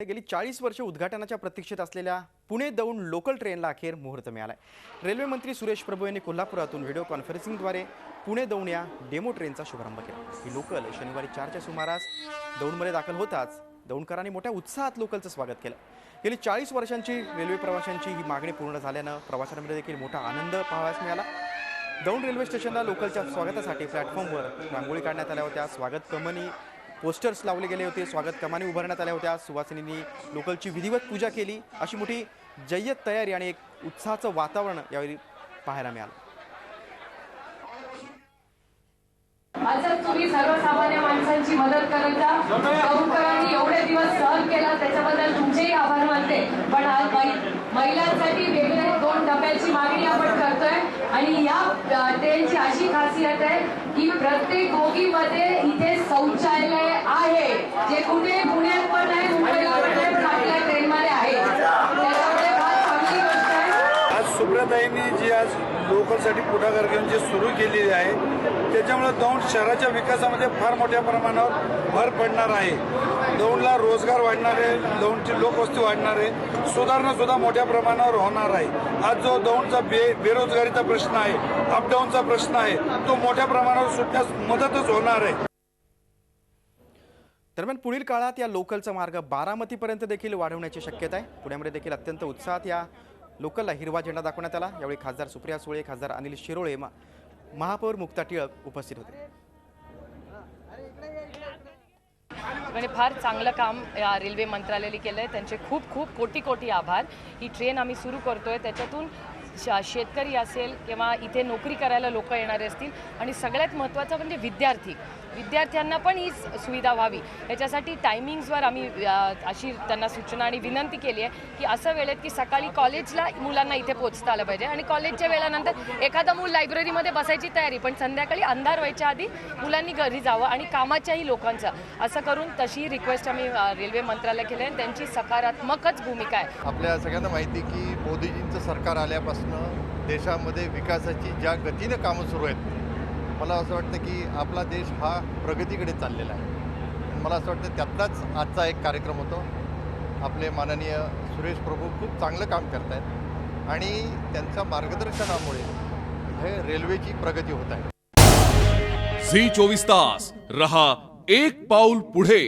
गेली 40 वर्षे उद्घाटनाच्या प्रतीक्षेत असलेल्या पुणे दौंड लोकल ट्रेनला अखेर मुहूर्त मिळालाय। रेल्वे मंत्री सुरेश प्रभू यांनी कोल्हापुरातून व्हिडिओ कॉन्फरन्सिंगद्वारे पुणे दौंड या डेमो ट्रेनचा शुभारंभ केला। ही लोकल शनिवारी 4च्या सुमारास दौंडमध्ये दाखल होताच दौंडकरांनी मोठ्या उत्साहात लोकलचं स्वागत केलं। गेली 40 वर्षांची रेल्वे प्रवाशांची ही मागणी पूर्ण झाल्यानं प्रवाशांमध्ये देखील मोठा आनंद पाहावयास मिळाला। दौंड रेल्वे स्टेशनला लोकलच्या स्वागतासाठी प्लॅटफॉर्मवर रांगोळी काढण्यात आल्या होत्या। स्वागत कमानी पोस्टर्स लावले गेले होते। स्वागत कमानी उभारण्यात आल्या होत्या। सुवासिनींनी लोकलची विधिवत पूजा केली। अशी मोठी जय्यत तयारी आणि एक उत्साहाचं वातावरण यावेळी पाहायला मिळालं। आज तुम्ही सर्वसामान्य माणसांची मदत करत जा। दौंडकरांनी एवढे दिवस सहन केला त्याच्याबद्दल तुमचेही आभार मानते। पण आज महिलांसाठी वेगळे 2 डब्याची मागणी आपण करतोय आणि या ट्रेनची अशी खासियत आहे की प्रत्येक बोगीमध्ये इथे शौचालय आहे, जे कुठे पुण्यात पण आहे, मुंबईला पण आहे, पण आपल्या ट्रेनमध्ये आहे। त्याच्यामुळे फार चांगली गोष्ट आहे। आज सुब्रताईंनी जी आज लोकलसाठी पुढाकार घेऊन जे सुरू केलेली आहे त्याच्यामुळे दौंड शहराच्या विकासामध्ये फार मोठ्या प्रमाणावर भर पडणार आहे। दौंडला रोजगार वाढणार आहे, दौंडची लोकवस्ती वाढणार आहे, सुधारणा सुद्धा मोठ्या प्रमाणावर होणार आहे। आज जो दौंडचा बेरोजगारीचा प्रश्न आहे, अपडाऊनचा प्रश्न आहे, तो मोठ्या प्रमाणावर सुटण्यास मदतच होणार आहे। दरम्यान पुढील काळात या लोकलचा मार्ग बारामतीपर्यंत देखील वाढवण्याची शक्यता आहे। पुण्यामध्ये देखील अत्यंत उत्साहात या लोकलला हिरवा झेंडा दाखवण्यात आला। यावेळी खासदार सुप्रिया सुळे, खासदार अनिल शिरोळे, महापौर मुक्ता टिळक उपस्थित होते। म्हणजे फार चांगलं काम या रेल्वे मंत्रालयाने केलं आहे, त्यांचे खूप खूप कोटी कोटी आभार। ही ट्रेन आम्ही सुरू करतोय, त्याच्यातून शेतकरी असेल किंवा इथे नोकरी करायला लोक येणारे असतील आणि सगळ्यात महत्त्वाचं म्हणजे विद्यार्थ्यांना पण ही सुविधा व्हावी याच्यासाठी टायमिंग्सवर आम्ही अशी त्यांना सूचना आणि विनंती केली आहे की असं वेळेत की सकाळी कॉलेजला मुलांना इथे पोहोचता आलं पाहिजे आणि कॉलेजच्या वेळानंतर एखादा मूल लायब्ररीमध्ये बसायची तयारी, पण संध्याकाळी अंधार व्हायच्या आधी मुलांनी घरी जावं आणि कामाच्याही लोकांचं असं करून तशी रिक्वेस्ट आम्ही रेल्वे मंत्रालय केली आहे। त्यांची सकारात्मकच भूमिका आहे। आपल्या सगळ्यांना माहिती की मोदीजींचं सरकार आल्यापासून देशामध्ये विकासाची ज्या गतीनं कामं सुरू आहेत, मला असं वाटतं की आपला देश हा प्रगतीकडे चाललेला आहे। मला असं वाटतं त्यातलाच आजचा एक कार्यक्रम होतो। आपले माननीय सुरेश प्रभू खूप चांगलं काम करत आहेत आणि त्यांच्या मार्गदर्शनामुळे हे रेल्वेची प्रगती होत आहे। झी 24 तास रहा एक पाऊल पुढे।